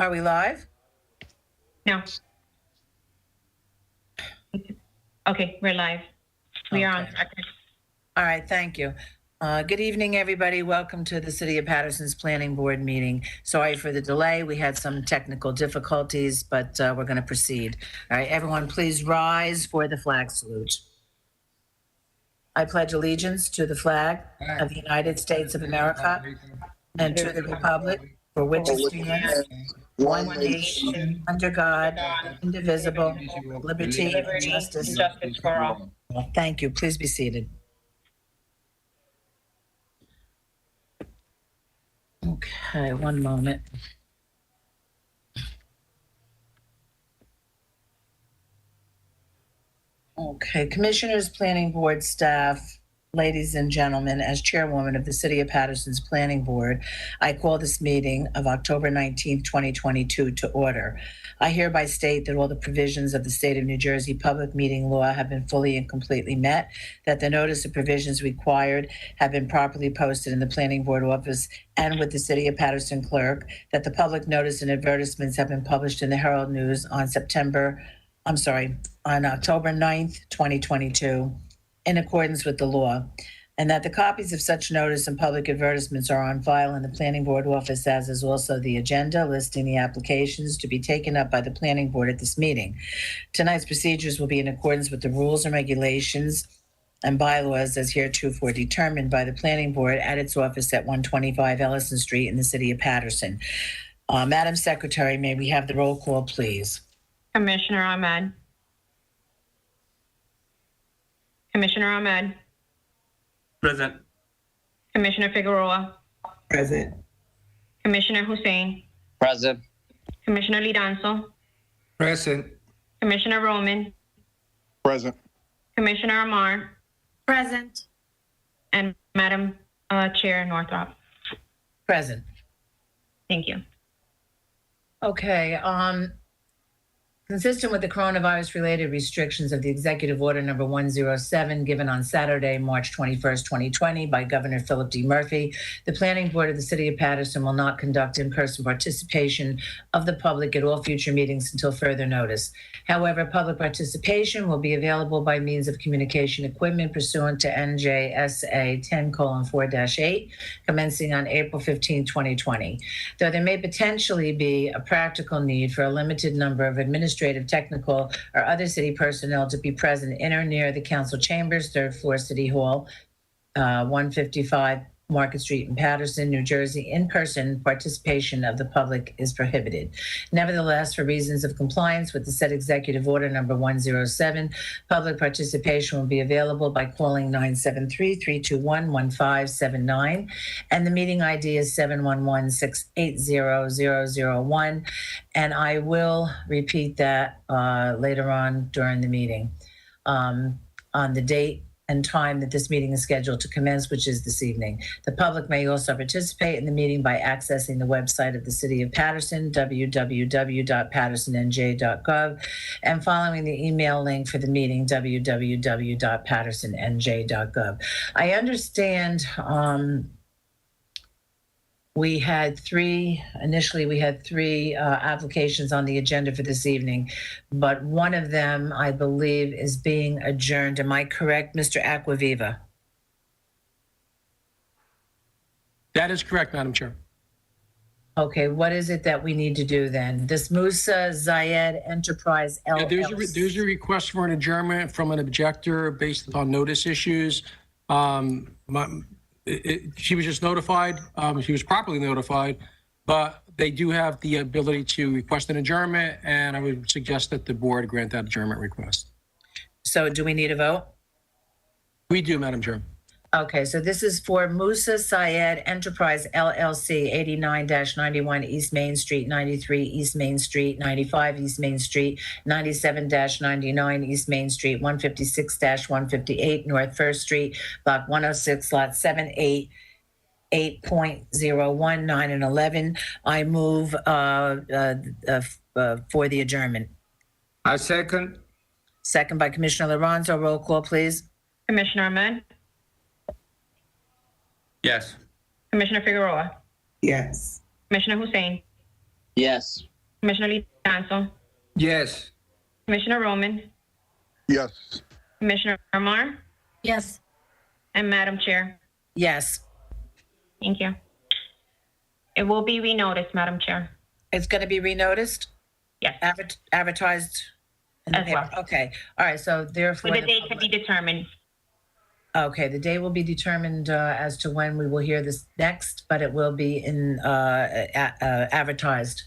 Are we live? No. Okay, we're live. We are on Okay. record. All right, thank you. Good evening, everybody. Welcome to the City of Paterson's Planning Board meeting. Sorry for the delay. We had some technical difficulties, but we're going to proceed. All right, everyone, please rise for the flag salute. I pledge allegiance to the flag of the United States of America and to the republic for which it stands, one nation, under God, indivisible, liberty and justice. For all. Thank you. Please be seated. Okay, one moment. Okay, Commissioners, Planning Board staff, ladies and gentlemen, as Chairwoman of the City of Paterson's Planning Board, I call this meeting of October 19th, 2022 to order. I hereby state that all the provisions of the State of New Jersey Public Meeting Law have been fully and completely met, that the notice of provisions required have been properly posted in the Planning Board office and with the City of Paterson clerk, that the public notice and advertisements have been published in the Herald News on October 9th, 2022, in accordance with the law, and that the copies of such notice and public advertisements are on file in the Planning Board office, as is also the agenda listing the applications to be taken up by the Planning Board at this meeting. Tonight's procedures will be in accordance with the rules and regulations and bylaws as heretofore determined by the Planning Board at its office at 125 Ellison Street in the City of Paterson. Madam Secretary, may we have the roll call, please? Commissioner Ahmed. Commissioner Ahmed. Present. Commissioner Figueroa. Present. Commissioner Hussein. Present. Commissioner Lidanzo. Present. Commissioner Roman. Present. Commissioner Amar. Present. And Madam Chair Northrop. Present. Thank you. Okay, consistent with the coronavirus-related restrictions of the Executive Order Number 107, given on Saturday, March 21st, 2020, by Governor Philip D. Murphy, the Planning Board of the City of Paterson will not conduct in-person participation of the public at all future meetings until further notice. However, public participation will be available by means of communication equipment pursuant to NJSA 10:4-8, commencing on April 15, 2020. Though there may potentially be a practical need for a limited number of administrative, technical, or other city personnel to be present in or near the council chambers, third floor, City Hall, 155 Market Street in Paterson, New Jersey, in-person participation of the public is prohibited. Nevertheless, for reasons of compliance with the said Executive Order Number 107, public participation will be available by calling 973-321-1579, and the meeting ID is 711-680-001, and I will repeat that later on during the meeting on the date and time that this meeting is scheduled to commence, which is this evening. The public may also participate in the meeting by accessing the website of the City of Paterson, www.patersonnj.gov, and following the email link for the meeting, www.patersonnj.gov. I understand we had three applications on the agenda for this evening, but one of them, I believe, is being adjourned. Am I correct, Mr. Acquaviva? That is correct, Madam Chair. Okay, what is it that we need to do then? This Musa Zayed Enterprise LLC. There's a request for an adjournment from an objector based upon notice issues. She was just notified. She was properly notified, but they do have the ability to request an adjournment, and I would suggest that the board grant that adjournment request. So do we need a vote? We do, Madam Chair. Okay, so this is for Musa Syed Enterprise LLC, 89-91 East Main Street, 93 East Main Street, 95 East Main Street, 97-99 East Main Street, 156-158 North First Street, Block 106, Lot 7, 8, 8.01, 9, and 11. I move for the adjournment. I second. Second by Commissioner Lorenzo. Roll call, please. Commissioner Ahmed. Yes. Commissioner Figueroa. Yes. Commissioner Hussein. Yes. Commissioner Lidanzo, Yes. Commissioner Roman, Yes. Commissioner Amar, Yes. and Madam Chair. Yes. Thank you. It will be renoticed, Madam Chair. It's going to be renoticed, Yes, advertised in the As paper. well. Okay. All right. So therefore, with the the date to public- be determined. Okay, the day will be determined as to when we will hear this next, but it will be advertised.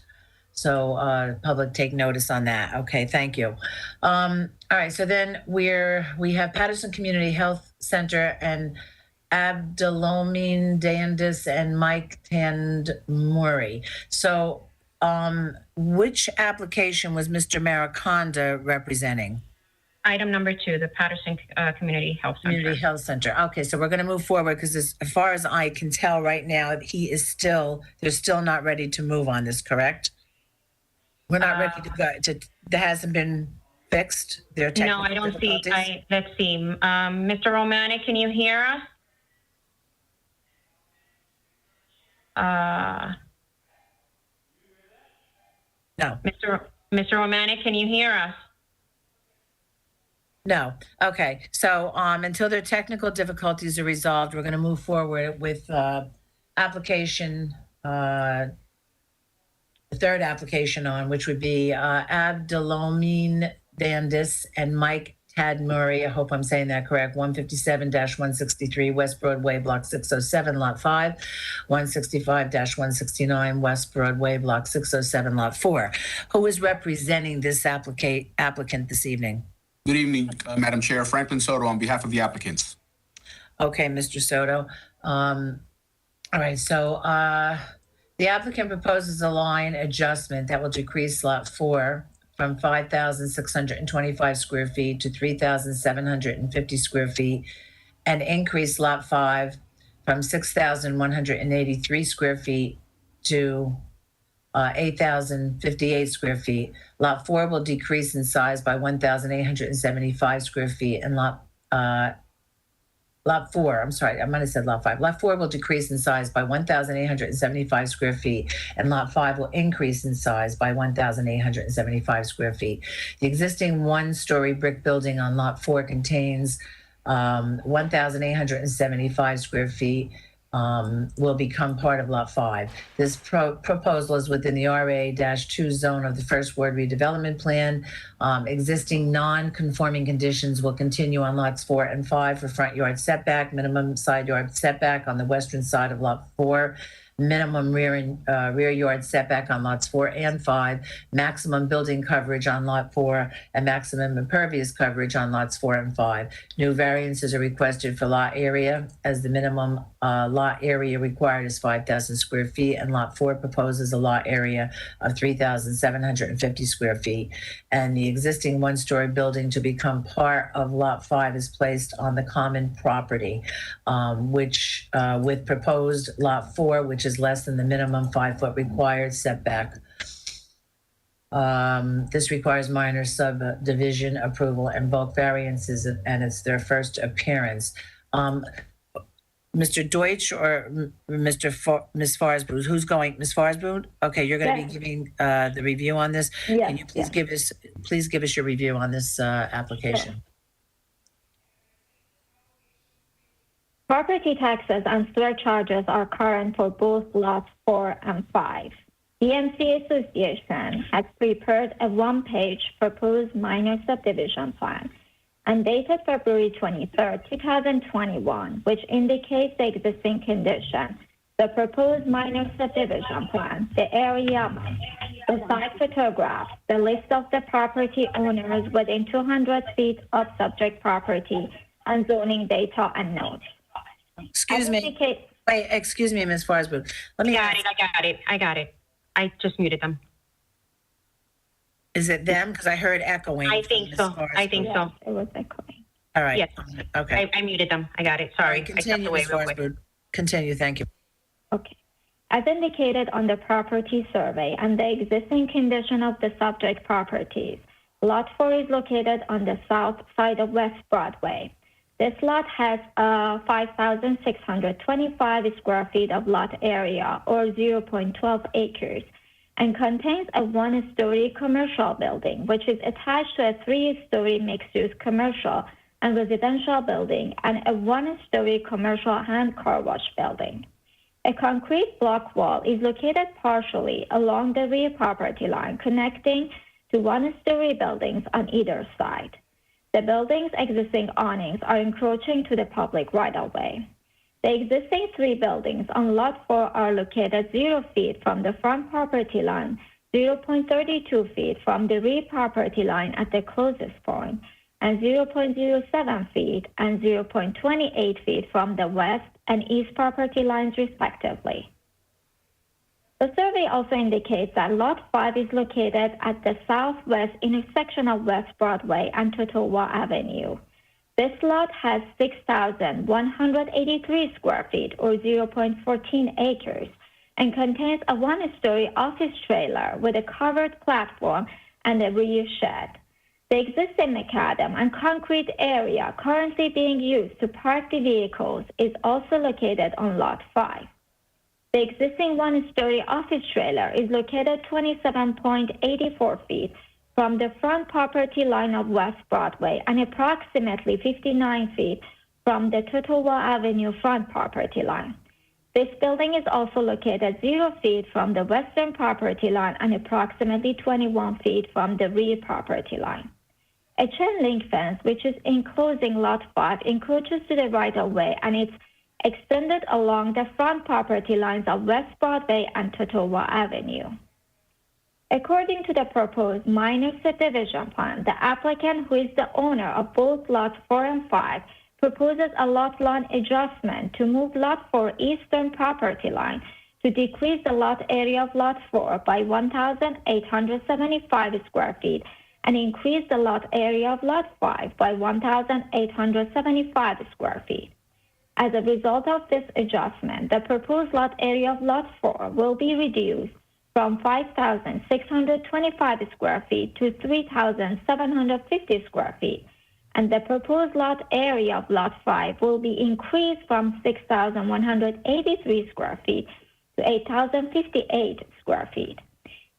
So public take notice on that. Okay, thank you. All right, so then we have Paterson Community Health Center and Abdelomine Dandis and Mike Tandmuri. So which application was Mr. Mariconda representing? Item number 2, the Paterson Community Health Center. Community Health Center. Okay, so we're going to move forward because as far as I can tell right now, they're still not ready to move on this, correct? We're not ready to go, that hasn't been fixed? Their No, technical I don't see. difficulties? Let's see. Mr. Romani, can you hear us? No, Mr. Romani, can you hear us? no. Okay, so until their technical difficulties are resolved, we're going to move forward with application, the third application on, which would be Abdelomine Dandis and Mike Tadmuri. I hope I'm saying that correct. 157-163 West Broadway, Block 607, Lot 5. 165-169 West Broadway, Block 607, Lot 4. Who is representing this applicant this evening? Good evening, Madam Chair. Franklin Soto on behalf of the applicants. Okay, Mr. Soto. All right, so the applicant proposes a line adjustment that will decrease Lot 4 from 5,625 square feet to 3,750 square feet, and increase Lot 5 from 6,183 square feet to 8,058 square feet. Lot 4 will decrease in size by 1,875 square feet, and Lot 4, I'm sorry, I might have said Lot 5. Lot 4 will decrease in size by 1,875 square feet, and Lot 5 will increase in size by 1,875 square feet. The existing one-story brick building on Lot 4 contains 1,875 square feet, will become part of Lot 5. This proposal is within the RA-2 zone of the First Ward redevelopment plan. Existing non-conforming conditions will continue on Lots 4 and 5 for front yard setback, minimum side yard setback on the western side of Lot 4, minimum rear yard setback on Lots 4 and 5, maximum building coverage on Lot 4, and maximum impervious coverage on Lots 4 and 5. New variances are requested for lot area, as the minimum lot area required is 5,000 square feet, and Lot 4 proposes a lot area of 3,750 square feet. And the existing one-story building to become part of Lot 5 is placed on the common property, which with proposed Lot 4, which is less than the minimum 5-foot required setback. This requires minor subdivision approval and bulk variances, and it's their first appearance. Mr. Deutsch or Ms. Farsbrood? Who's going? Ms. Farsbrood? Okay, you're going to be giving the review on this. Yes, Can you please give us your review on this application? Property taxes and surcharges are current for both lots 4 and 5. DMC Association has prepared a one-page proposed minor subdivision plan and dated February 23, 2021, which indicates the existing condition, the proposed minor subdivision plan, the area, the site photograph, the list of the property owners within 200 feet of subject property, and zoning data and notes. Excuse me. Wait, excuse me, Ms. Farsbrood. Let me ask, I got it. I just muted them. is it them? Because I heard echoing. I from think Ms. so. Farsbrood. I think so. Yes, it was echoing. All right. Yes. Okay. I muted them. I got it. Sorry. I stepped Continue, away Ms. real quick. Farsbrood. Continue, thank you. Okay. As indicated on the property survey and the existing condition of the subject properties, Lot 4 is located on the south side of West Broadway. This lot has 5,625 square feet of lot area, or 0.12 acres, and contains a one-story commercial building, which is attached to a three-story mixed-use commercial and residential building and a one-story commercial hand car wash building. A concrete block wall is located partially along the rear property line, connecting to one-story buildings on either side. The building's existing awnings are encroaching to the public right-of-way. The existing three buildings on Lot 4 are located 0 feet from the front property line, 0.32 feet from the rear property line at the closest point, and 0.07 feet and 0.28 feet from the west and east property lines, respectively. The survey also indicates that Lot 5 is located at the southwest intersection of West Broadway and Totowa Avenue. This lot has 6,183 square feet, or 0.14 acres, and contains a one-story office trailer with a covered platform and a rear shed. The existing macadam and concrete area currently being used to park the vehicles is also located on Lot 5. The existing one-story office trailer is located 27.84 feet from the front property line of West Broadway and approximately 59 feet from the Totowa Avenue front property line. This building is also located 0 feet from the western property line and approximately 21 feet from the rear property line. A chain link fence, which is enclosing Lot 5, encroaches to the right-of-way and it's extended along the front property lines of West Broadway and Totowa Avenue. According to the proposed minor subdivision plan, the applicant, who is the owner of both Lots 4 and 5, proposes a lot line adjustment to move Lot 4 eastern property line to decrease the lot area of Lot 4 by 1,875 square feet and increase the lot area of Lot 5 by 1,875 square feet. As a result of this adjustment, the proposed lot area of Lot 4 will be reduced from 5,625 square feet to 3,750 square feet, and the proposed lot area of Lot 5 will be increased from 6,183 square feet to 8,058 square feet.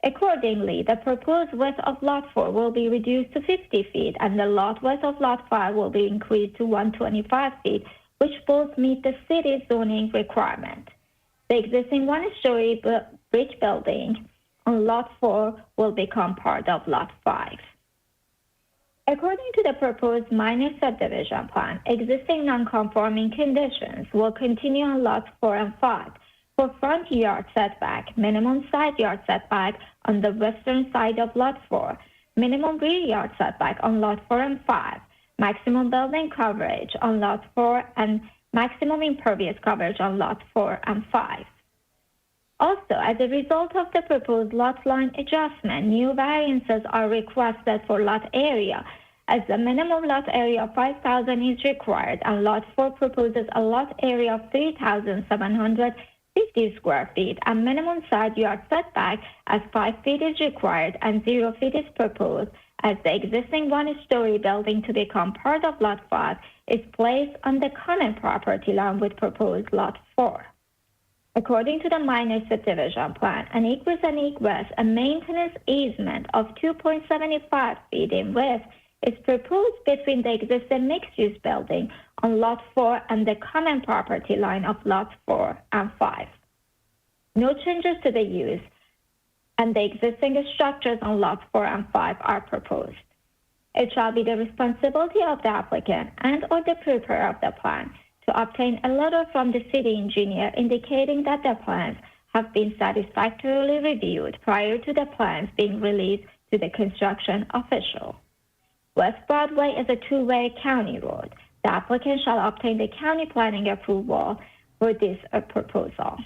Accordingly, the proposed width of Lot 4 will be reduced to 50 feet, and the lot width of Lot 5 will be increased to 125 feet, which both meet the city's zoning requirement. The existing one-story bridge building on Lot 4 will become part of Lot 5. According to the proposed minor subdivision plan, existing non-conforming conditions will continue on Lots 4 and 5. For front yard setback, minimum side yard setback on the western side of Lot 4, minimum rear yard setback on Lot 4 and 5, maximum building coverage on Lot 4, and maximum impervious coverage on Lot 4 and 5. Also, as a result of the proposed lot line adjustment, new variances are requested for lot area, as the minimum lot area of 5,000 is required, and Lot 4 proposes a lot area of 3,750 square feet, and minimum side yard setback as 5 feet is required and 0 feet is proposed, as the existing one-story building to become part of Lot 5 is placed on the common property line with proposed Lot 4. According to the minor subdivision plan, an egress and egress and maintenance easement of 2.75 feet in width is proposed between the existing mixed-use building on Lot 4 and the common property line of Lots 4 and 5. No changes to the use and the existing structures on Lots 4 and 5 are proposed. It shall be the responsibility of the applicant and or the preparer of the plan to obtain a letter from the city engineer indicating that the plans have been satisfactorily reviewed prior to the plans being released to the construction official. West Broadway is a two-way county road. The applicant shall obtain the county planning approval for this proposal.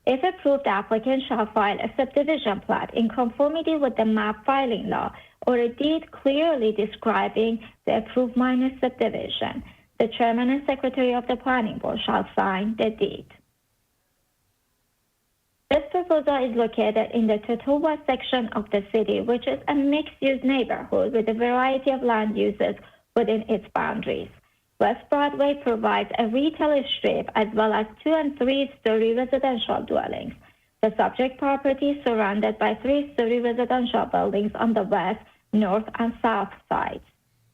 If approved, the applicant shall file a subdivision plat in conformity with the map filing law or a deed clearly describing the approved minor subdivision. The chairman and secretary of the planning board shall sign the deed. This proposal is located in the Totowa section of the city, which is a mixed-use neighborhood with a variety of land uses within its boundaries. West Broadway provides a retail strip as well as 2- and 3-story residential dwellings. The subject property is surrounded by 3 story residential buildings on the west, north, and south sides.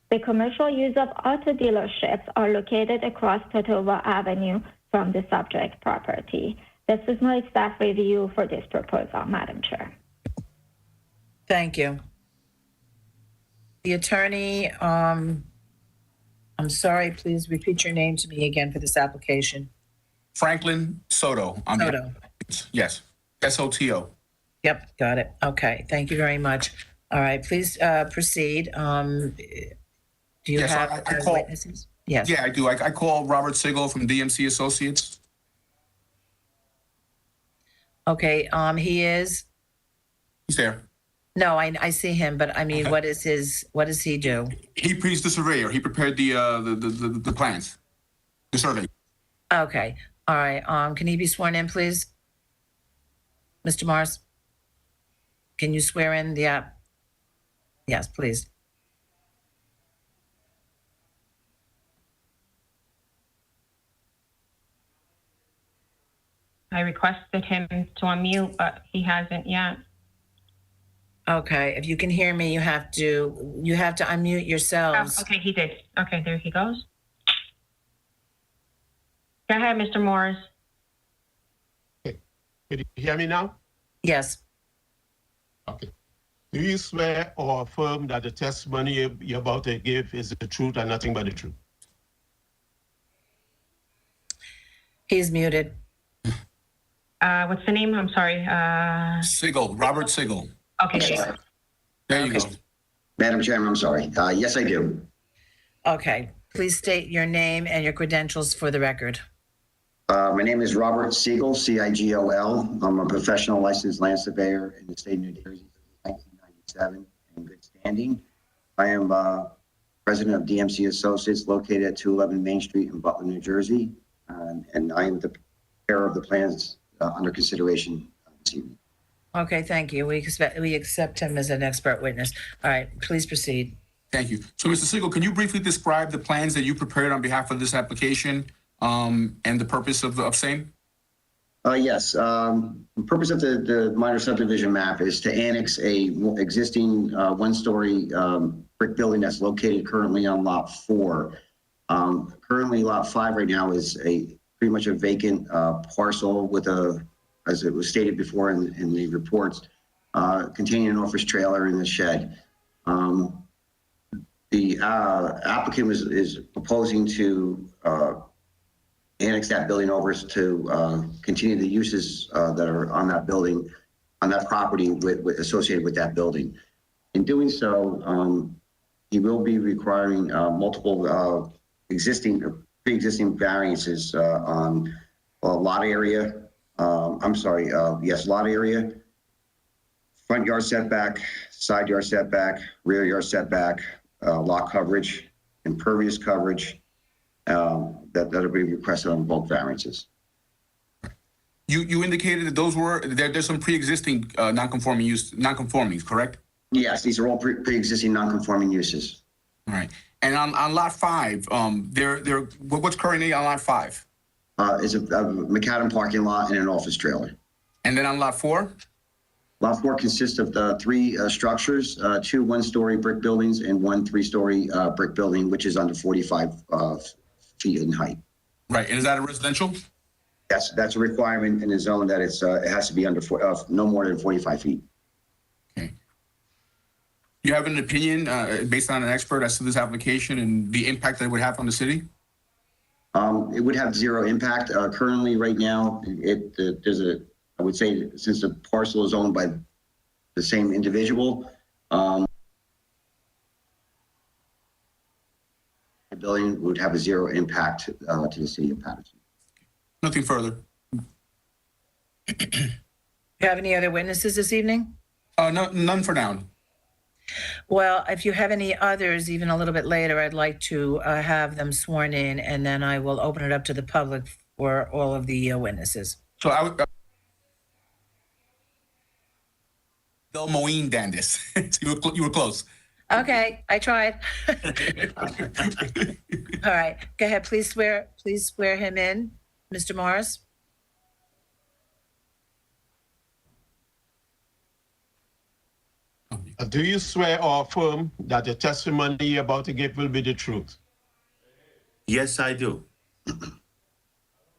The commercial use of auto dealerships are located across Totova Avenue from the subject property. This is my staff review for this proposal, Madam Chair. Thank you. The attorney, I'm sorry, please repeat your name to me again for this application. Franklin Soto. Soto. Yes, SOTO. Yep, got it. Okay, thank you very much. All right, please proceed. Do you Yes, have I call- witnesses? Yes. Yeah, I do. I call Robert Sigel from DMC Associates. Okay, he is, He's there. no, I see him, but I mean, what does he do? He's the surveyor. He prepared the plans, the survey. Okay, all right, can he be sworn in, please? Mr. Morris? Can you swear in the app? Yes, please. I requested him to unmute, but he hasn't yet. Okay, if you can hear me, you have to unmute Oh, yourselves. okay, he did. Okay, there he goes. Go ahead, Mr. Morris. Can you hear me now? Yes, Okay. Do you swear or affirm that the testimony you're about to give is the truth and nothing but the truth? he's muted. What's the name? I'm sorry. Sigel, Robert Sigel. Okay, Sorry. There you go. Madam Chairman, I'm sorry. Yes, I do. Okay, please state your name and your credentials for the record. My name is Robert Siegel, C-I-G-O-L. I'm a professional licensed land surveyor in the state of New Jersey since 1997 in good standing. I am president of DMC Associates located at 211 Main Street in Butler, New Jersey. And I am the preparer of the plans under consideration this evening. Okay, thank you. We accept him as an expert witness. All right, please proceed. Thank you. So, Mr. Sigel, can you briefly describe the plans that you prepared on behalf of this application and the purpose of same? Yes. The purpose of the minor subdivision map is to annex a existing one-story brick building that's located currently on Lot 4. Currently, Lot 5 right now is pretty much a vacant parcel with as it was stated before in the reports, containing an office trailer and a shed. The applicant is proposing to annex that building over to continue the uses that are on that building, on that property associated with that building. In doing so, he will be requiring multiple pre-existing variances on lot area. Lot area, front yard setback, side yard setback, rear yard setback, lot coverage, impervious coverage, that'll be requested on both variances. You indicated that there's some pre-existing non-conformings, correct? Yes, these are all pre-existing non-conforming uses. All right. And on Lot 5, what's currently on Lot 5? Is a macadam parking lot and an office trailer. And then on Lot 4? Lot 4 consists of the 3 structures, 2 one-story brick buildings and 1 3-story brick building, which is under 45 feet in height. Right. And is that a residential? That's a requirement in the zone that it has to be under no more than 45 feet. Okay. You have an opinion based on an expert as to this application and the impact that it would have on the city? It would have 0 impact. Currently, right now, I would say since the parcel is owned by the same individual, the building would have a 0 impact to the city of Paterson. Nothing further. Do you have any other witnesses this evening? No, none for now. Well, if you have any others, even a little bit later, I'd like to have them sworn in, and then I will open it up to the public for all of the witnesses. So I would. Del Moine Dandis. You were close. Okay, I tried. All right, go ahead. Please swear him in, Mr. Morris. Do you swear or affirm that the testimony you're about to give will be the truth? Yes, I do.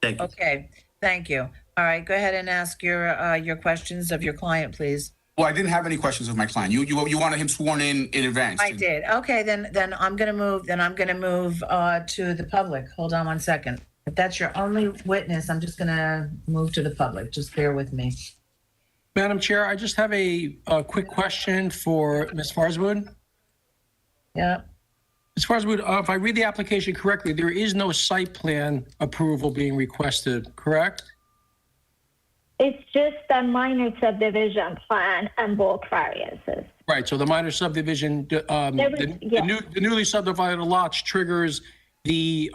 Thank you. Okay, thank you. All right, go ahead and ask your questions of your client, please. Well, I didn't have any questions of my client. You wanted him sworn in advance. I did. Okay, then I'm gonna move to the public. Hold on one second. If that's your only witness, I'm just gonna move to the public. Just bear with me. Madam Chair, I just have a quick question for Ms. Farswood. Yeah. Ms. Farswood, if I read the application correctly, there is no site plan approval being requested, correct? It's just a minor subdivision plan and bulk variances. Right, so the minor subdivision, yeah. the newly subdivided lots triggers the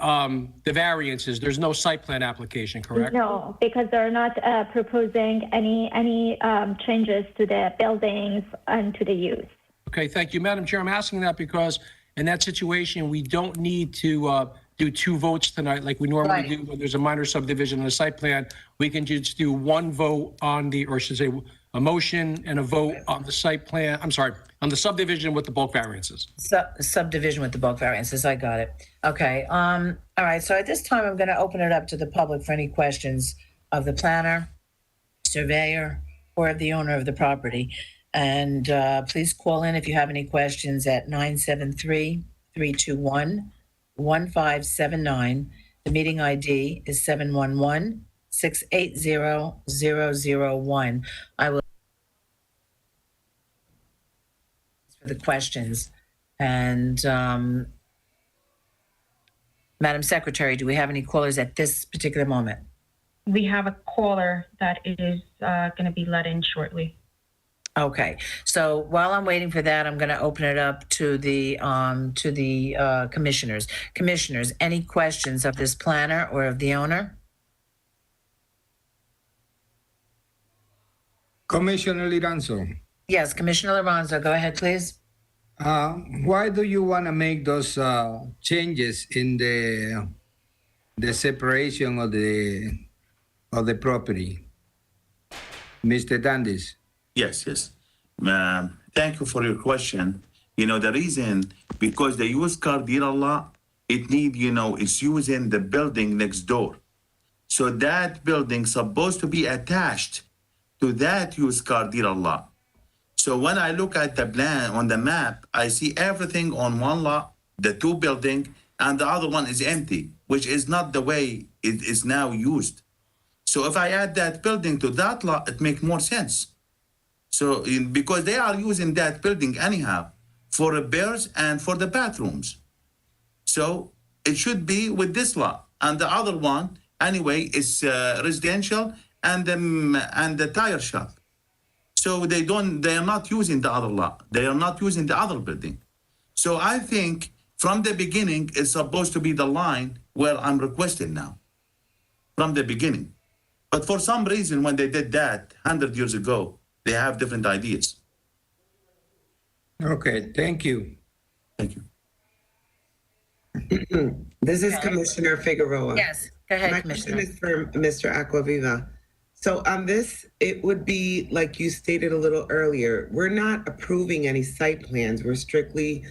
variances. There's no site plan application, correct? No, because they're not proposing any changes to the buildings and to the use. Okay, thank you. Madam Chair, I'm asking that because in that situation, we don't need to do two votes tonight like we normally Right. do when there's a minor subdivision and a site plan. We can just do one vote on the, or I should say, a motion and a vote on the site plan, I'm sorry, on the subdivision with the bulk variances. Subdivision with the bulk variances. I got it. Okay. All right. So at this time, I'm going to open it up to the public for any questions of the planner, surveyor, or of the owner of the property. And please call in if you have any questions at 973-321-1579. The meeting ID is 711-680-001. I will for the questions. And Madam Secretary, do we have any callers at this particular moment? We have a caller that is going to be let in shortly. Okay, so while I'm waiting for that, I'm going to open it up to the commissioners. Commissioners, any questions of this planner or of the owner? Commissioner Liranzo, Yes, Commissioner Lorenzo, go ahead, please. why do you want to make those changes in the separation of the property, Mr. Dandis? Yes. Thank you for your question. You know, the reason, because the used car dealer lot, it's using the building next door. So that building supposed to be attached to that used car dealer lot. So when I look at the plan on the map, I see everything on one lot, the two building, and the other one is empty, which is not the way it is now used. So if I add that building to that lot, it makes more sense. So because they are using that building anyhow for repairs and for the bathrooms. So it should be with this lot. And the other one, anyway, is residential and the tire shop. So they are not using the other lot. They are not using the other building. So I think from the beginning, it's supposed to be the line where I'm requesting now. From the beginning. But for some reason, when they did that 100 years ago, they have different ideas. Okay, thank you. Thank you. This is Commissioner Figueroa. Yes, go ahead, My Commissioner. question is for Mr. Aquaviva. So on this, it would be like you stated a little earlier, we're not approving any site plans. We're strictly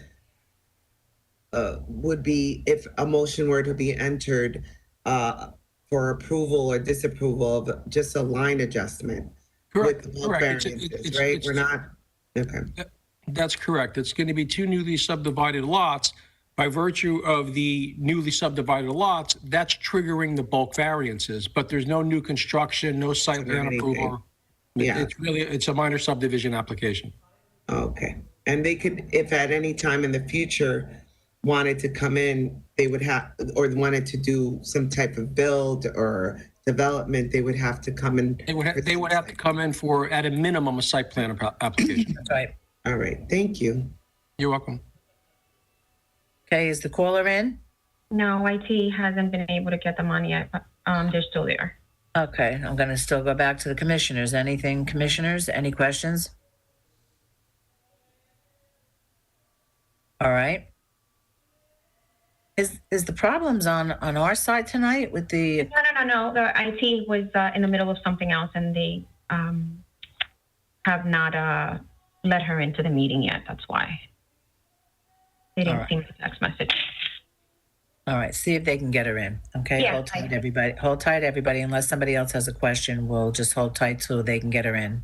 would be if a motion were to be entered for approval or disapproval of just a line adjustment. Correct. With the bulk Correct. variances, right? We're not, okay. That's correct. It's going to be two newly subdivided lots. By virtue of the newly subdivided lots, that's triggering the bulk variances, but there's no new construction, no site plan approval. Yeah. It's a minor subdivision application. Okay. And they could, if at any time in the future wanted to come in, they would have, or wanted to do some type of build or development, they would have to come in. They would have to come in for, at a minimum, a site plan application. That's right. All right. Thank you. You're welcome. Okay, is the caller in? No, IT hasn't been able to get them on yet, but they're still there. Okay, I'm going to still go back to the commissioners. Anything, commissioners? Any questions? All right. Is the problems on our side tonight with the? No. The IT was in the middle of something else, and they have not let her into the meeting yet. That's why. They didn't All right. see the text message. All right, see if they can get her in. Okay, Yeah, hold tight, everybody. Hold tight, everybody. Unless somebody else has a question, we'll just hold tight so they can get her in.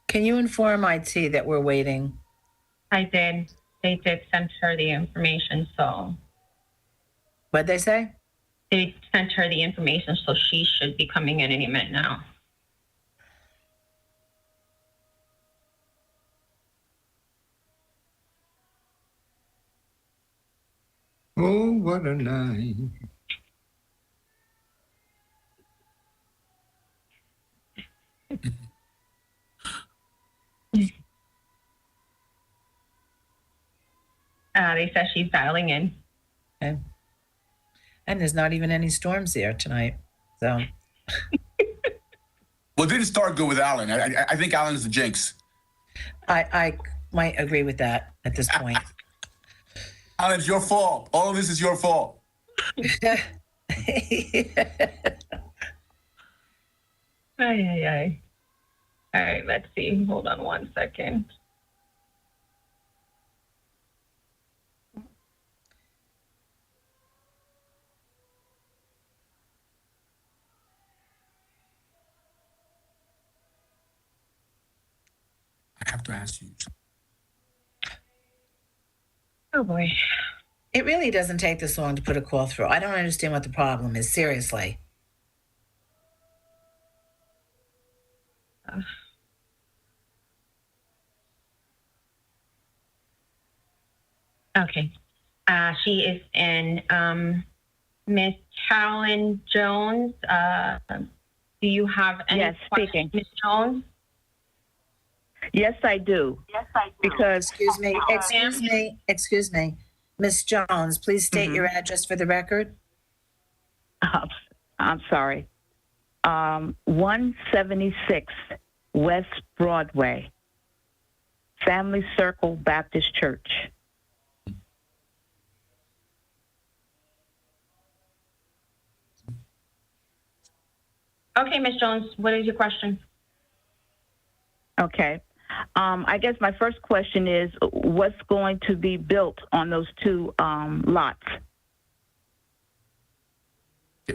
Can you inform IT that we're waiting? I did. They did send her the information, so What'd they say? they sent her the information, so she should be coming in any minute now. Oh, what a night. They said she's dialing in. Okay. And there's not even any storms here tonight. So, Well, it didn't start good with Alan. I think Alan is the jinx. I might agree with that at this point. Alan, it's your fault. All of this is your fault. Ay. All right, let's see. Hold on 1 second. I have to ask you. Oh boy. It really doesn't take this long to put a call through. I don't understand what the problem is, seriously. Okay. She is in. Miss Carolyn Jones. Do you have any Yes, speaking. questions, Miss Jones? Yes, I do. Because Excuse me. Miss Jones, please state your address for the record. I'm sorry. 176 West Broadway, Family Circle Baptist Church. Okay, Miss Jones, what is your question? Okay. I guess my first question is, what's going to be built on those two lots?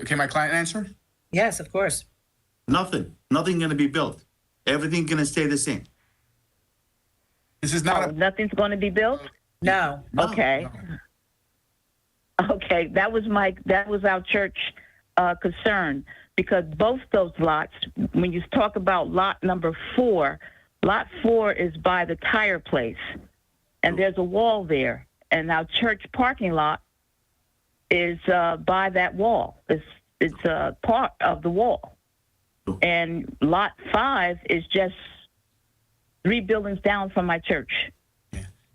Can my client answer? Yes, of course. Nothing going to be built. Everything going to stay the same. This is not Nothing's going to be built? No. Okay. Okay, that was our church concern, because both those lots, when you talk about lot number 4, lot 4 is by the tire place, and there's a wall there, and our church parking lot is by that wall. It's a part of the wall, and lot 5 is just 3 buildings down from my church.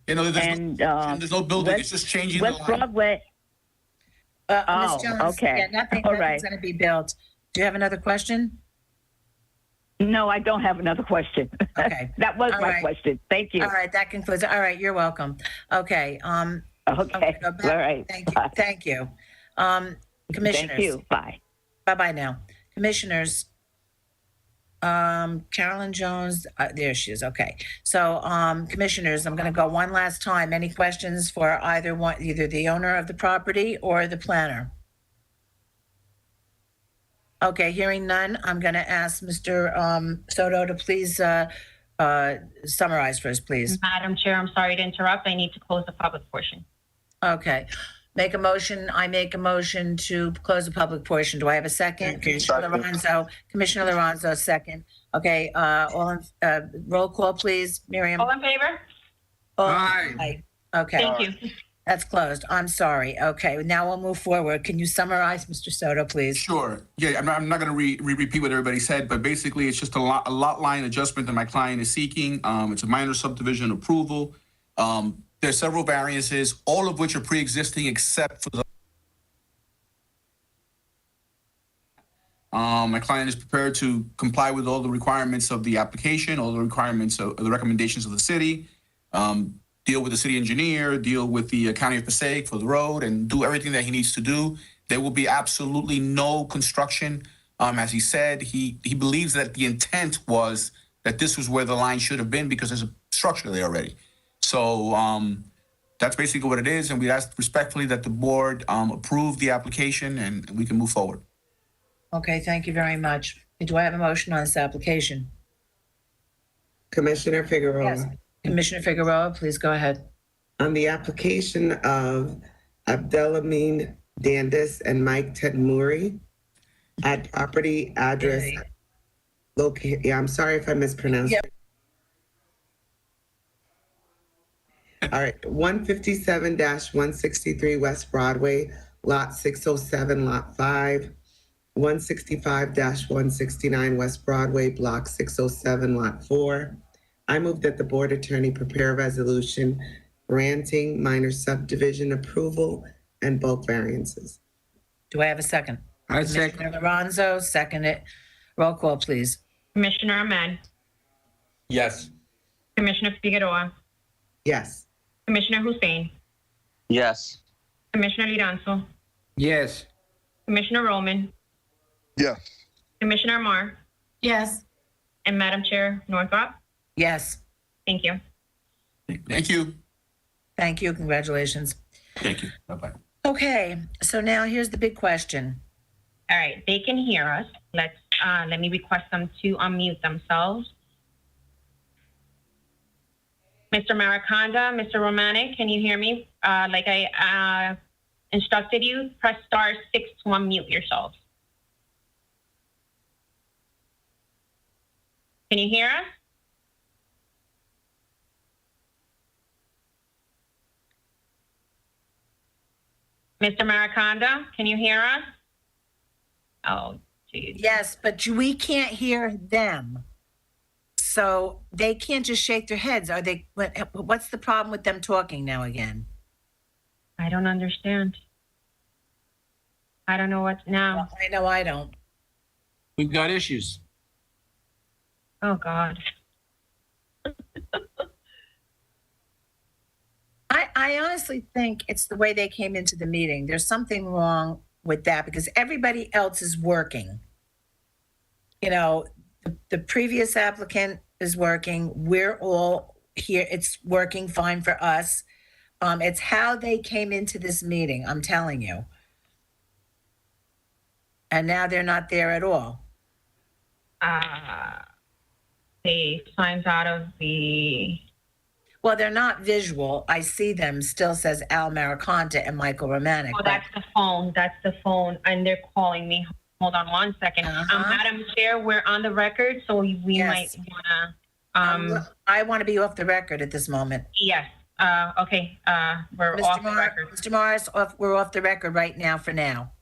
You know, there's no building. It's just changing the West line. Broadway. Miss Jones, okay. yeah, nothing's right. going to be built. Do you have another question? No, I don't have another question. Okay. That was All my right. question. Thank you. All right, that concludes. All right, you're welcome. Okay. Okay. Go back. All right. Thank you. Bye. Thank you. Commissioners. Thank you. Bye. Bye-bye now. Commissioners, Carolyn Jones, there she is. Okay. So, commissioners, I'm going to go one last time. Any questions for either the owner of the property or the planner? Okay, hearing none, I'm going to ask Mr. Soto to please summarize for us, please. Madam Chair, I'm sorry to interrupt. I need to close the public portion. Okay. I make a motion to close the public portion. Do I have a second? Commissioner Lorenzo, second. Okay, roll call, please. Miriam? All in favor? Aye. Okay. Thank you. That's closed. I'm sorry. Okay, now we'll move forward. Can you summarize, Mr. Soto, please? Sure. Yeah, I'm not going to repeat what everybody said, but basically it's just a lot line adjustment that my client is seeking. It's a minor subdivision approval. There's several variances, all of which are pre-existing except for the. My client is prepared to comply with all the requirements of the application, all the requirements of the recommendations of the city, deal with the city engineer, deal with the county of Passaic for the road, and do everything that he needs to do. There will be absolutely no construction. As he said, he believes that the intent was that this was where the line should have been because there's a structure there already. So that's basically what it is, and we ask respectfully that the board approve the application and we can move forward. Okay, thank you very much. Do I have a motion on this application? Commissioner Figueroa. Yes. Commissioner Figueroa, please go ahead. On the application of Abdelamin Dandis and Mike Tedmuri at property address located. Yeah, I'm sorry if I mispronounced. Yep. All right, 157-163 West Broadway, lot 607, lot 5. 165-169 West Broadway, block 607, lot 4. I move that the board attorney prepare a resolution granting minor subdivision approval and bulk variances. Do I have a second? I second. Commissioner Lorenzo, second it. Roll call, please. Commissioner Ahmed, Yes. Commissioner Figueroa, Yes. Commissioner Hussein, Yes. Commissioner Liranzo, Yes. Commissioner Roman, Yes. Commissioner Mar, Yes. and Madam Chair Northrop. Yes. Thank you. Thank you. Thank you. Congratulations. Thank you. Bye-bye. Okay, so now here's the big question. All right, they can hear us. Let me request them to unmute themselves. Mr. Maraconda, Mr. Romanek, can you hear me? Like I instructed you, press *6 to unmute yourselves. Can you hear us? Mr. Maraconda, can you hear us? Oh, geez. Yes, but we can't hear them. So they can't just shake their heads. What's the problem with them talking now again? I don't understand. I don't know what now. I know I don't. We've got issues. Oh, God. I honestly think it's the way they came into the meeting. There's something wrong with that because everybody else is working. You know, the previous applicant is working. We're all here. It's working fine for us. It's how they came into this meeting, I'm telling you. And now they're not there at all. The signs out of the... Well, they're not visual. I see them. Still says Al Maraconda and Michael Romanek. Oh, that's the phone. That's the phone. And they're calling me. Hold on one second. Madam Chair, we're on the record, so we Yes. might want to... I want to be off the record at this moment. Yes. Okay. We're off the record. Mr. Morris, we're off the record right now for now.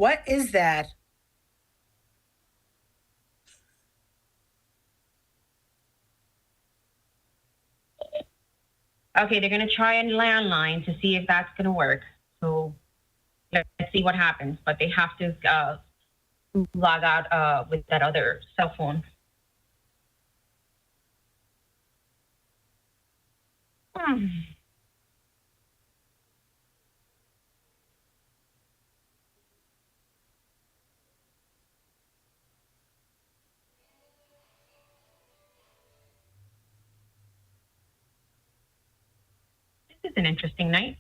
What is that? Okay, they're gonna try a landline to see if that's gonna work. So let's see what happens. But they have to log out with that other cell phone. This is an interesting night.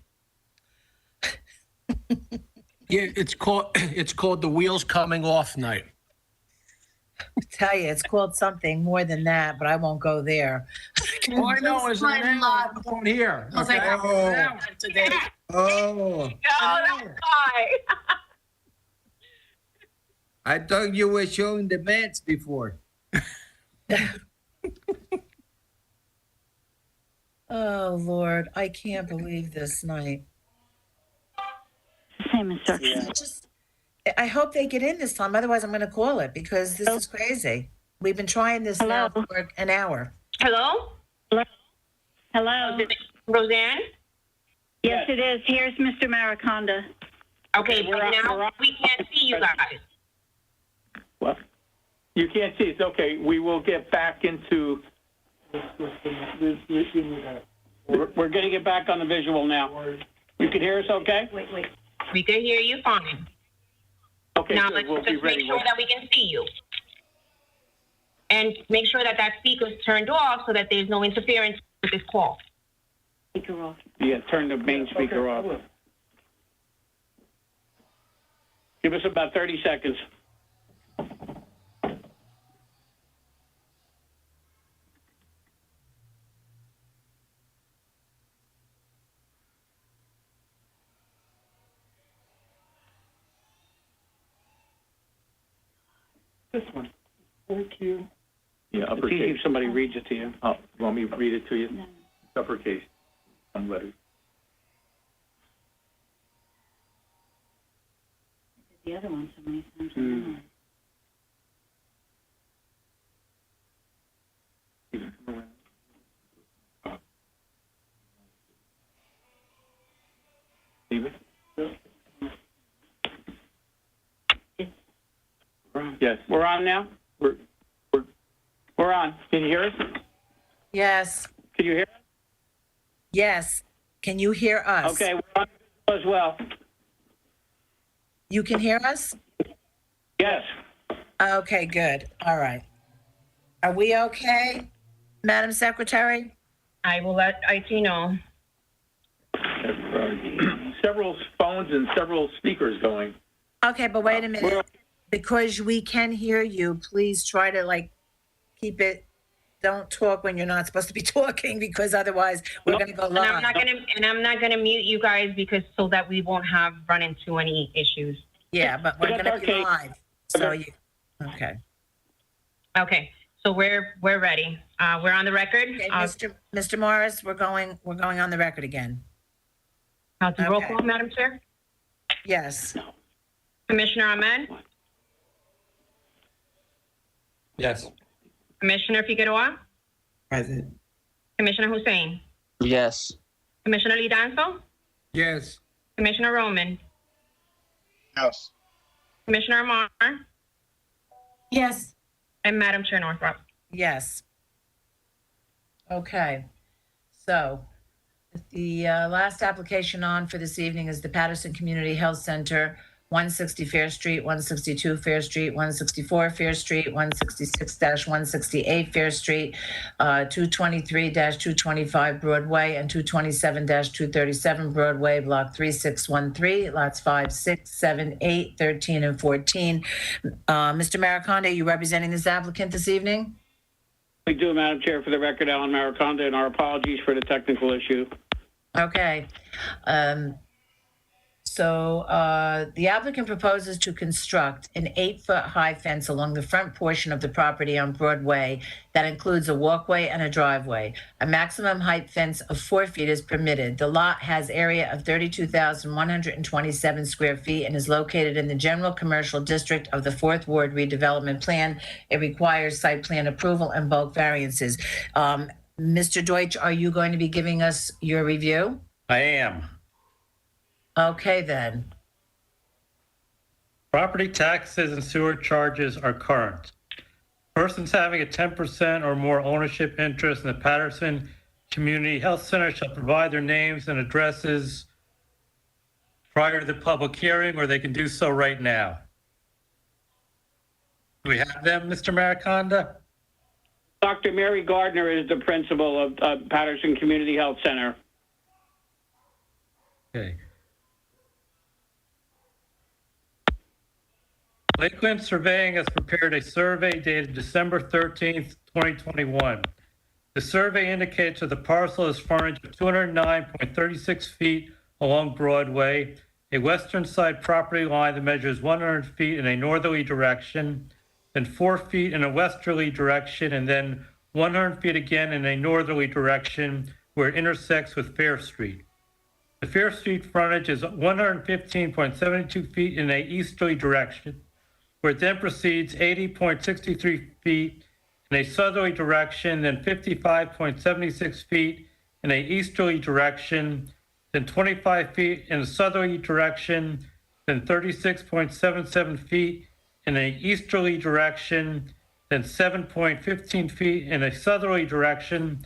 Yeah, it's called the wheels coming off night. I tell you, it's called something more than that, but I won't go there. All I know is Quite a lot. I'm going here. I was like, Okay? today. Oh, No, that's why. I thought you were showing the beds before. Oh, Lord, I can't believe this night. Same instruction. I hope they get in this time. Otherwise, I'm going to call it because this is crazy. We've been trying this now Hello? for an hour. Hello? Hello? Roseanne? Yes, it is. Here's Mr. Mariconda. Okay, but now we can't see you guys. Well, you can't see. It's okay. We will get back into. We're going to get back on the visual now. You can hear us okay? Wait. We can hear you fine. Okay, Now good. let's We'll be just make ready. sure that we can see you. And make sure that that speaker is turned off so that there's no interference with this call. Speaker off. Yeah, turn the main speaker off. Give us about 30 seconds. This one. Thank you. Yeah, It's easy uppercase. if somebody reads it to you. Oh, you want me to read it to you? No. Uppercase. One letter. The other one so many times. Hmm. David? Yes. We're on now? We're on. Can you hear us? Yes. Can you hear us? Yes. Can you hear us? Okay, we're on as well. You can hear us? Yes. Okay, good. All right. Are we okay, Madam Secretary? I will let IT know. Several phones and several speakers going. Okay, but wait a minute. Because we can hear you, please try to keep it. Don't talk when you're not supposed to be talking because otherwise we're going to go And I'm live. not gonna mute you guys because so that we won't have run into any issues. Yeah, but we're going to be Okay. live. So you, okay. Okay, so we're ready. We're on the record. Okay, Mr. Morris, we're going on the record again. Roll okay. call, Madam Chair. Yes. Commissioner Ahmed, Yes. Commissioner Figueroa, Present. Commissioner Hussein, Yes. Commissioner Lidanzo, Yes. Commissioner Roman, Yes. Commissioner Amar, Yes. and Madam Chair Northrup. Yes. Okay. So the last application on for this evening is the Paterson Community Health Center, 160 Fair Street, 162 Fair Street, 164 Fair Street, 166-168 Fair Street, 223-225 Broadway, and 227-237 Broadway, Block 3613, lots 5, 6, 7, 8, 13, and 14. Mr. Mariconda, are you representing this applicant this evening? We do, Madam Chair, for the record, Alan Mariconda, and our apologies for the technical issue. Okay. So the applicant proposes to construct an 8-foot high fence along the front portion of the property on Broadway that includes a walkway and a driveway. A maximum height fence of 4 feet is permitted. The lot has area of 32,127 square feet and is located in the general commercial district of the 4th Ward redevelopment plan. It requires site plan approval and bulk variances. Mr. Deutsch, are you going to be giving us your review? I am. Okay, then. Property taxes and sewer charges are current. Persons having a 10% or more ownership interest in the Paterson Community Health Center shall provide their names and addresses prior to the public hearing, or they can do so right now. Do we have them, Mr. Mariconda? Dr. Mary Gardner is the principal of Paterson Community Health Center. Okay. Lakeland Surveying has prepared a survey dated December 13th, 2021. The survey indicates that the parcel is frontage of 209.36 feet along Broadway, a western side property line that measures 100 feet in a northerly direction, then 4 feet in a westerly direction, and then 100 feet again in a northerly direction where it intersects with Fair Street. The Fair Street frontage is 115.72 feet in a easterly direction, where it then proceeds 80.63 feet in a southerly direction, then 55.76 feet in a easterly direction, then 25 feet in a southerly direction, then 36.77 feet in a easterly direction, then 7.15 feet in a southerly direction,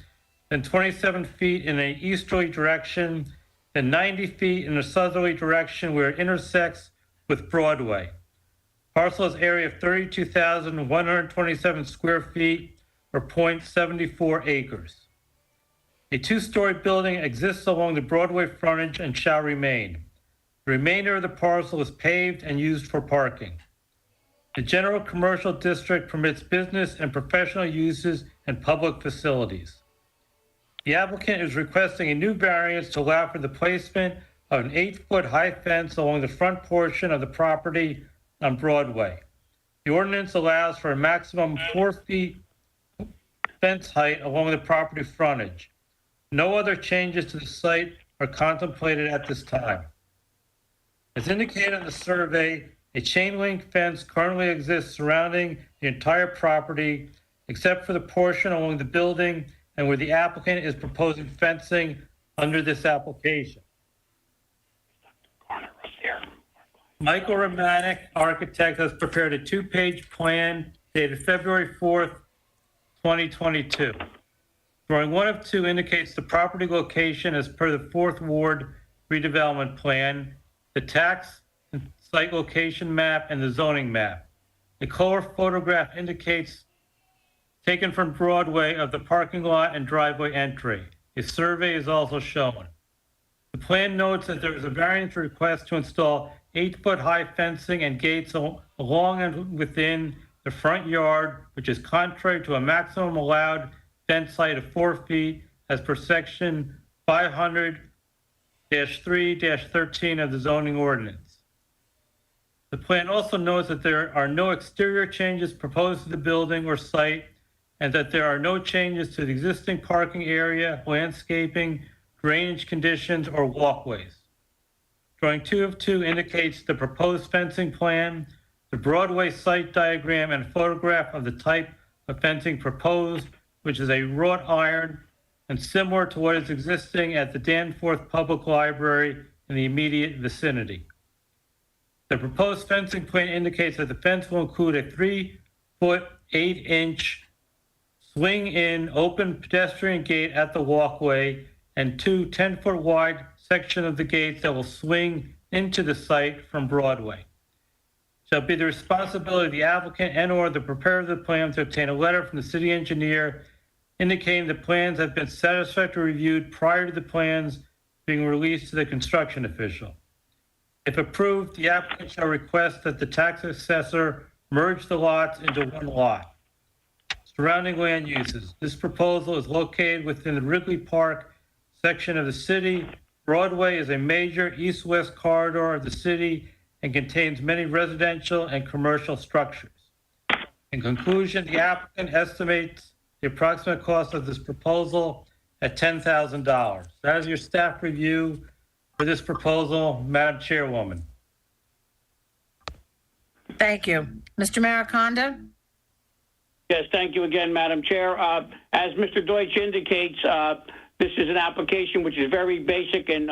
then 27 feet in a easterly direction, then 90 feet in a southerly direction where it intersects with Broadway. Parcel has area of 32,127 square feet or 0.74 acres. A 2-story building exists along the Broadway frontage and shall remain. The remainder of the parcel is paved and used for parking. The general commercial district permits business and professional uses and public facilities. The applicant is requesting a new variance to allow for the placement of an 8-foot high fence along the front portion of the property on Broadway. The ordinance allows for a maximum 4 feet fence height along the property frontage. No other changes to the site are contemplated at this time. As indicated in the survey, a chain link fence currently exists surrounding the entire property, except for the portion along the building and where the applicant is proposing fencing under this application. Michael Romanek, architect, has prepared a 2-page plan dated February 4th, 2022. Drawing 1 of 2 indicates the property location as per the 4th Ward redevelopment plan, the tax and site location map, and the zoning map. The color photograph indicates taken from Broadway of the parking lot and driveway entry. A survey is also shown. The plan notes that there is a variance request to install 8-foot high fencing and gates along and within the front yard, which is contrary to a maximum allowed fence height of 4 feet as per section 500-3-13 of the zoning ordinance. The plan also notes that there are no exterior changes proposed to the building or site, and that there are no changes to the existing parking area, landscaping, drainage conditions, or walkways. Drawing 2 of 2 indicates the proposed fencing plan, the Broadway site diagram, and a photograph of the type of fencing proposed, which is a wrought iron and similar to what is existing at the Danforth Public Library in the immediate vicinity. The proposed fencing plan indicates that the fence will include a 3-foot, 8-inch swing-in open pedestrian gate at the walkway and 2 10-foot wide sections of the gates that will swing into the site from Broadway. Shall be the responsibility of the applicant and/or the preparer of the plan to obtain a letter from the city engineer indicating the plans have been satisfactorily reviewed prior to the plans being released to the construction official. If approved, the applicant shall request that the tax assessor merge the lots into one lot. Surrounding land uses. This proposal is located within the Wrigley Park section of the city Broadway is a major east-west corridor of the city and contains many residential and commercial structures. In conclusion, the applicant estimates the approximate cost of this proposal at $10,000. That is your staff review for this proposal, Madam Chairwoman. Thank you. Mr. Maricondo? Yes, thank you again, Madam Chair. As Mr. Deutsch indicates, this is an application which is very basic and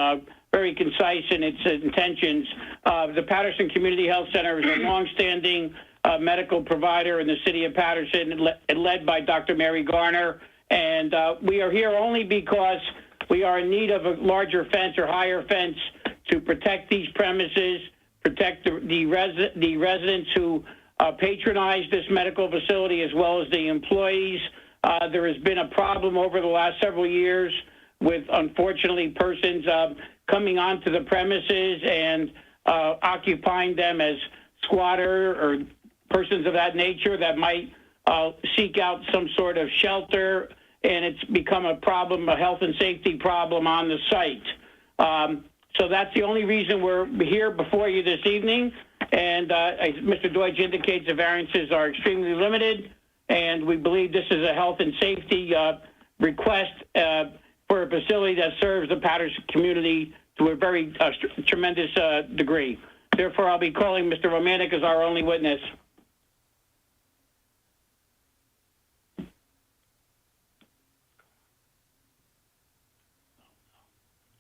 very concise in its intentions. The Paterson Community Health Center is a longstanding medical provider in the city of Paterson, led by Dr. Mary Garner. And we are here only because we are in need of a larger fence or higher fence to protect these premises, protect the residents who patronize this medical facility as well as the employees. There has been a problem over the last several years with, unfortunately, persons coming onto the premises and occupying them as squatter or persons of that nature that might seek out some sort of shelter, and it's become a problem, a health and safety problem on the site. So that's the only reason we're here before you this evening. And as Mr. Deutsch indicates, the variances are extremely limited, and we believe this is a health and safety request for a facility that serves the Paterson community to a very tremendous degree. Therefore, I'll be calling Mr. Romanek as our only witness.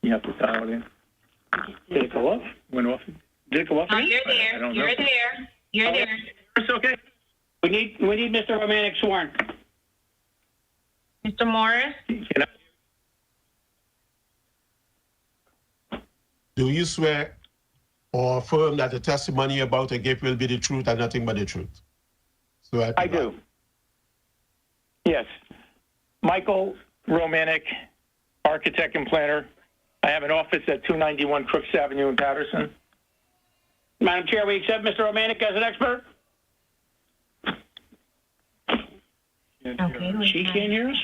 You have to dial it in. Did it go off? Went off? Did it go off? Oh, you're there. You're there. You're there. It's okay. We need Mr. Romanek sworn. Mr. Morris? Do you swear or affirm that the testimony you're about to give will be the truth and nothing but the truth? So I do. Yes. Michael Romanek, architect and planner. I have an office at 291 Crooks Avenue in Paterson. Madam Chair, we accept Mr. Romanek as an expert. Okay. She can't hear us?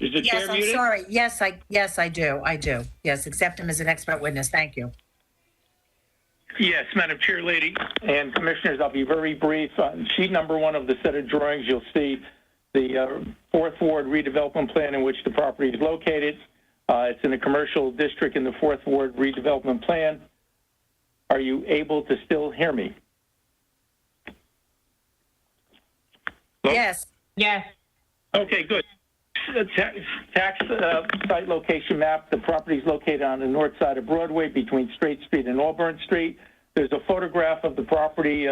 Is the chair Yes, I'm muted? sorry. Yes, I do. I do. Yes, accept him as an expert witness. Thank you. Yes, Madam Chair Lady and Commissioners, I'll be very brief. On sheet number 1 of the set of drawings, you'll see the 4th Ward redevelopment plan in which the property is located. It's in a commercial district in the 4th Ward redevelopment plan. Are you able to still hear me? Hello? Yes. Yes. Okay, good. Tax site location map. The property is located on the north side of Broadway between Straight Street and Auburn Street. There's a photograph of the property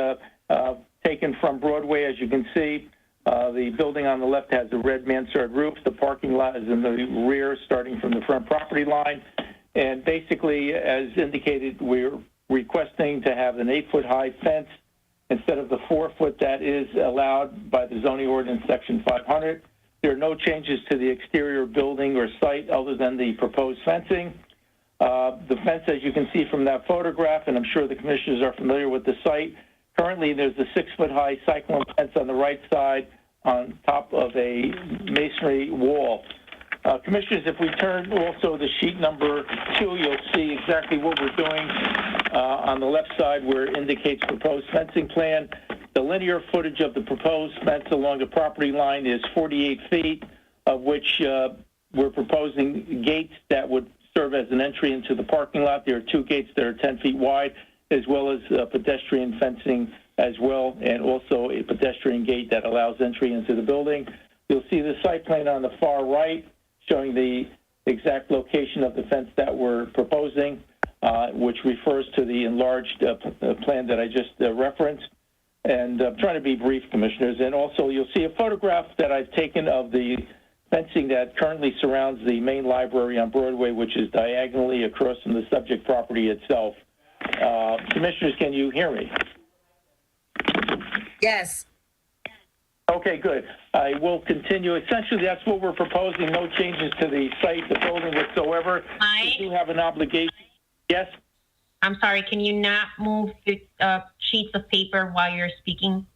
taken from Broadway, as you can see. The building on the left has a red mansard roof. The parking lot is in the rear, starting from the front property line. And basically, as indicated, we're requesting to have an 8-foot-high fence instead of the 4-foot that is allowed by the zoning ordinance section 500. There are no changes to the exterior building or site other than the proposed fencing. The fence, as you can see from that photograph, and I'm sure the commissioners are familiar with the site, currently there's a 6-foot-high cyclone fence on the right side on top of a masonry wall. Commissioners, if we turn also to sheet number 2, you'll see exactly what we're doing on the left side where it indicates proposed fencing plan. The linear footage of the proposed fence along the property line is 48 feet, of which we're proposing gates that would serve as an entry into the parking lot. There are 2 gates that are 10 feet wide, as well as pedestrian fencing as well, and also a pedestrian gate that allows entry into the building. You'll see the site plan on the far right showing the exact location of the fence that we're proposing, which refers to the enlarged plan that I just referenced. And I'm trying to be brief, Commissioners. And also, you'll see a photograph that I've taken of the fencing that currently surrounds the main library on Broadway, which is diagonally across from the subject property itself. Commissioners, can you hear me? Yes. Okay, good. I will continue. Essentially, that's what we're proposing. No changes to the site, the building whatsoever. Mike? We do have an obligation. Yes? I'm sorry, can you not move the sheets of paper while you're speaking?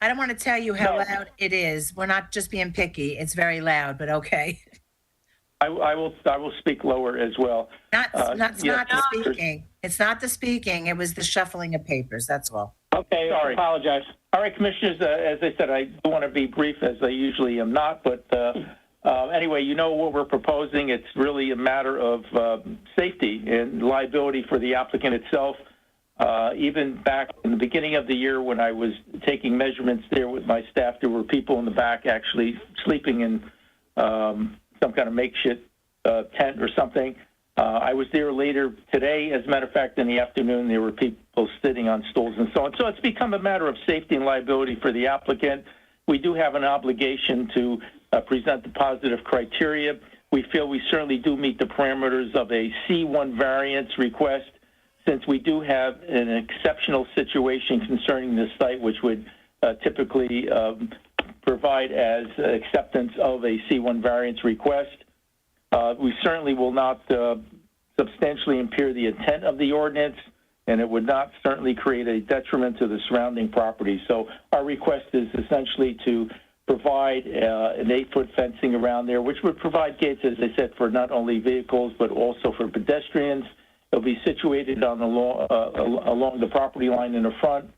I don't want to tell you how No. loud it is. We're not just being picky. It's very loud, but okay. I will speak lower as well. Not yes, the speaking. It's not the speaking. It was the shuffling of papers. That's all. Okay, I Sorry. apologize. All right, Commissioners, as I said, I do want to be brief as I usually am not, but anyway, you know what we're proposing. It's really a matter of safety and liability for the applicant itself. Even back in the beginning of the year when I was taking measurements there with my staff, there were people in the back actually sleeping in some kind of makeshift tent or something. I was there later today. As a matter of fact, in the afternoon, there were people sitting on stools and so on. So it's become a matter of safety and liability for the applicant. We do have an obligation to present the positive criteria. We feel we certainly do meet the parameters of a C1 variance request, since we do have an exceptional situation concerning this site, which would typically provide as acceptance of a C1 variance request. We certainly will not substantially impair the intent of the ordinance, and it would not certainly create a detriment to the surrounding property. So our request is essentially to provide an 8-foot fencing around there, which would provide gates, as I said, for not only vehicles, but also for pedestrians. It'll be situated on along the property line in the front.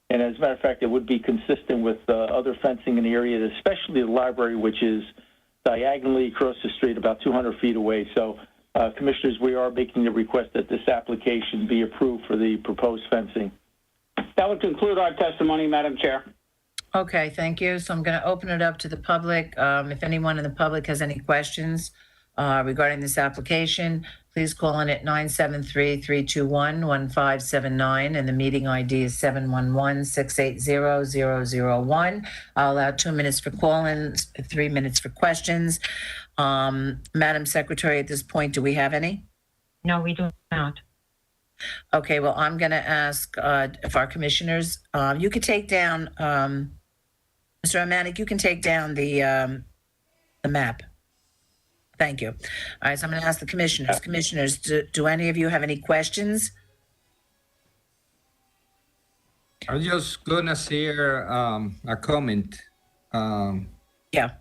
And as a matter of fact, it would be consistent with other fencing in the area, especially the library, which is diagonally across the street about 200 feet away. So, Commissioners, we are making the request that this application be approved for the proposed fencing. That would conclude our testimony, Madam Chair. Okay, thank you. So I'm going to open it up to the public. If anyone in the public has any questions regarding this application, please call in at 973-321-1579, and the meeting ID is 711-680-001. I'll allow 2 minutes for call-ins, 3 minutes for questions. Madam Secretary, at this point, do we have any? No, we do not. Okay, well, I'm going to ask if our commissioners, you could take down, Mr. O'Manick, you can take down the map. Thank you. All right, so I'm going to ask the commissioners. Commissioners, do any of you have any questions? I'm just gonna share a comment. Yeah.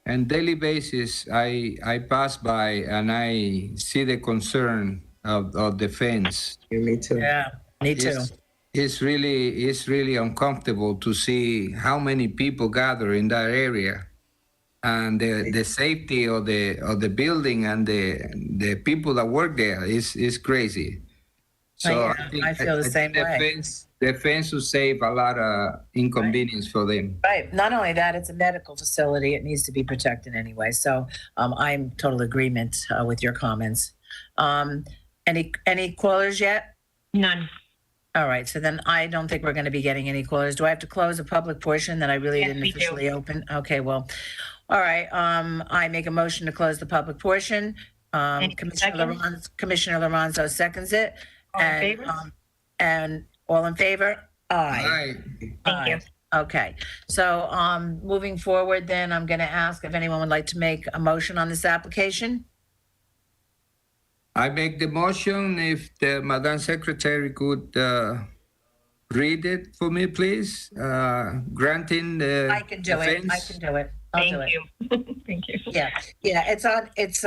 On daily basis, I pass by and I see the concern of the fence. Yeah, me too. Yeah, me too. It's really uncomfortable to see how many people gather in that area, and the safety of the building and the people that work there is crazy. So I feel the same way. The fence will save a lot of inconvenience for them. Right. Not only that, it's a medical facility. It needs to be protected anyway. So I'm total agreement with your comments. Any callers yet? None. All right. So then I don't think we're going to be getting any callers. Do I have to close a public portion that I really Yes, didn't we do. officially open? Okay. Well, all right. I make a motion to close the public portion. Commissioner Lorenzo seconds it. All in favor? And all in favor? Aye. Thank you. Okay, so moving forward then, I'm going to ask if anyone would like to make a motion on this application. I make the motion. If the Madam Secretary could read it for me, please. Granting the I can do it. I can do it. I'll do it. Thank you. Yeah, it's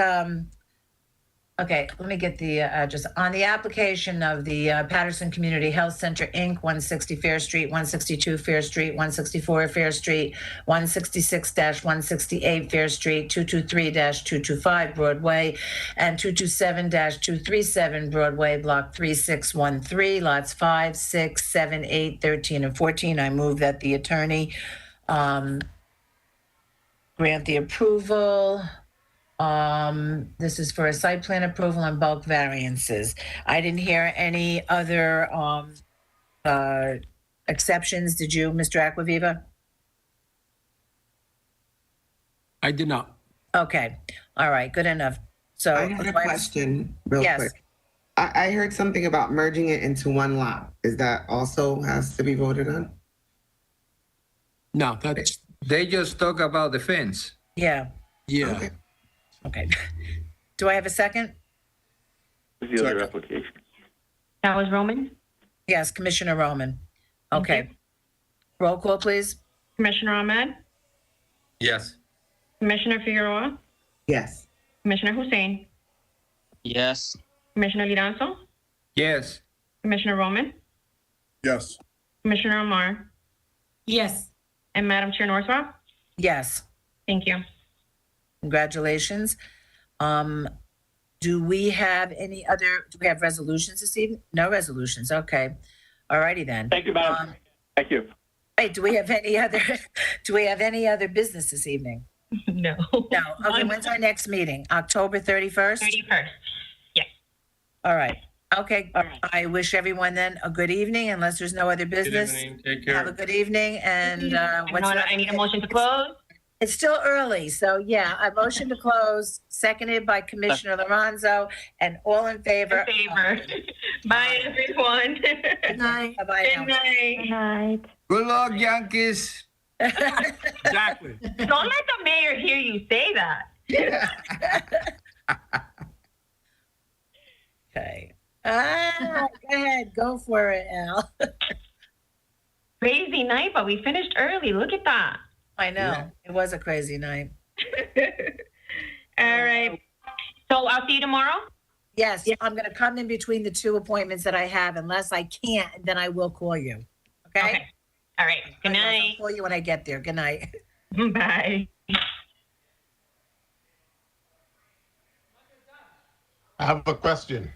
okay, let me get the address. On the application of the Paterson Community Health Center, Inc., 160 Fair Street, 162 Fair Street, 164 Fair Street, 166-168 Fair Street, 223-225 Broadway, and 227-237 Broadway, Block 3613, lots 5, 6, 7, 8, 13, and 14. I move that the attorney grant the approval. This is for a site plan approval and bulk variances. I didn't hear any other exceptions. Did you, Mr. Acquaviva? I did not. Okay. All right. Good enough. So I had a question real Yes. quick. I heard something about merging it into one lot. Is that also has to be voted on? No, that's, They just talk about the fence. Yeah. yeah. Okay. Do I have a second? The other application. That was Roman? Yes, Commissioner Roman. Thank Okay. Roll call, please. Commissioner Ahmed, Yes. Commissioner Figueroa, Yes. Commissioner Hussein, Yes. Commissioner Liranzo, Yes. Commissioner Roman, Yes. Commissioner Amar, Yes. and Madam Chair Northrup. Yes. Thank you. Congratulations. Do we have resolutions this evening? No resolutions. Okay. All righty then. Thank you, Madam. Thank you. Wait, do we have any other business this evening? No. No. Okay, when's our next meeting? October 31st? 31st. Yes. All right. Okay. I wish everyone then a good evening, unless there's no other business. Take Have a care. good evening, and I need a motion to close. It's still early, so yeah, I motion to close, seconded by Commissioner Lorenzo, and all in favor. In favor. Bye, everyone. Good night. Bye-bye now. Good night. Good night. Good luck, Yankees. Exactly. Don't let the mayor hear you say that. Okay. Go ahead, go for it, Al. Crazy night, but we finished early. Look at that. I know, it was a crazy night. All right. So I'll see you tomorrow. Yes, I'm gonna come in between the two appointments that I have, unless I can't, then I will call you. Okay? All right. Good Otherwise, night. I'll call you when I get there. Good night. Bye. I have a question.